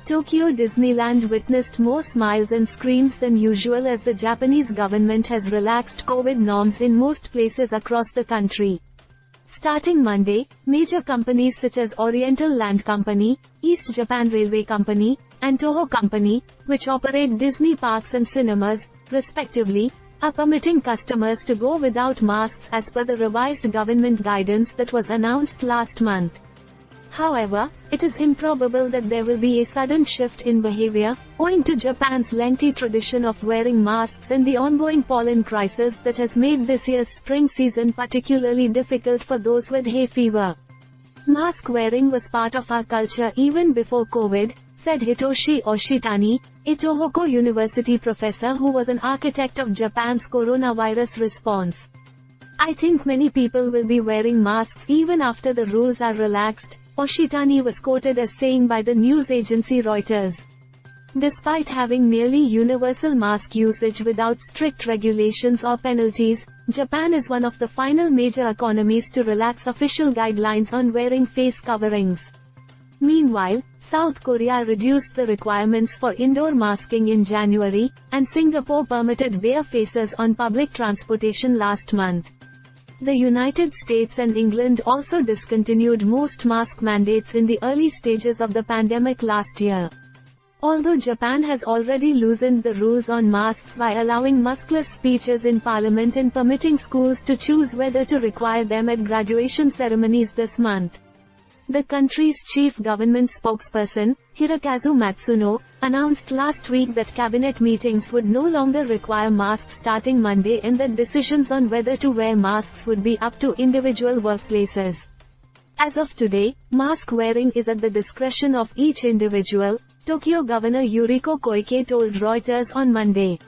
Tokyo Disneyland witnessed more smiles and screams than usual as the Japanese government has relaxed COVID norms in most places across the country. Starting Monday, major companies such as Oriental Land Company, East Japan Railway Company, and Toho Company, which operate Disney parks and cinemas, respectively, are permitting customers to go without masks as per the revised government guidance that was announced last month. However, it is improbable that there will be a sudden shift in behavior, owing to Japan's lengthy tradition of wearing masks and the ongoing pollen crisis that has made this year's spring season particularly difficult for those with hay fever. Mask wearing was part of our culture even before COVID, said Hitoshi Oshitani, a Tohoku University professor who was an architect of Japan's coronavirus response. I think many people will be wearing masks even after the rules are relaxed, Oshitani was quoted as saying by the news agency Reuters. Despite having nearly universal mask usage without strict regulations or penalties, Japan is one of the final major economies to relax official guidelines on wearing face coverings. Meanwhile, South Korea reduced the requirements for indoor masking in January, and Singapore permitted bare faces on public transportation last month. The United States and England also discontinued most mask mandates in the early stages of the pandemic last year. Although Japan has already loosened the rules on masks by allowing maskless speeches in parliament and permitting schools to choose whether to require them at graduation ceremonies this month. The country's chief government spokesperson, Hirokazu Matsuno, announced last week that cabinet meetings would no longer require masks starting Monday and that decisions on whether to wear masks would be up to individual workplaces. As of today, mask wearing is at the discretion of each individual, Tokyo Governor Yuriko Koike told Reuters on Monday.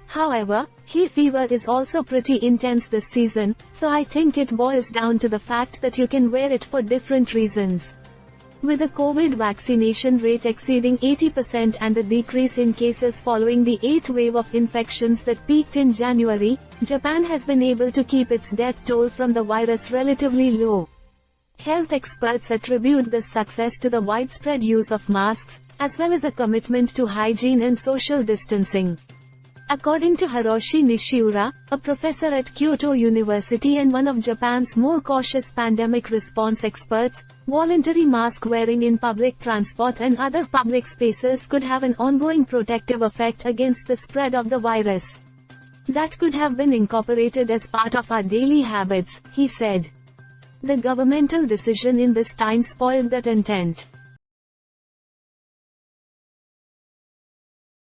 However, hay fever is also pretty intense this season, so I think it boils down to the fact that you can wear it for different reasons. With the COVID vaccination rate exceeding 80% and a decrease in cases following the 8th wave of infections that peaked in January, Japan has been able to keep its death toll from the virus relatively low. Health experts attribute this success to the widespread use of masks, as well as a commitment to hygiene and social distancing. According to Hiroshi Nishiura, a professor at Kyoto University and one of Japan's more cautious pandemic response experts, voluntary mask wearing in public transport and other public spaces could have an ongoing protective effect against the spread of the virus. That could have been incorporated as part of our daily habits, he said. The governmental decision in this time spoiled that intent.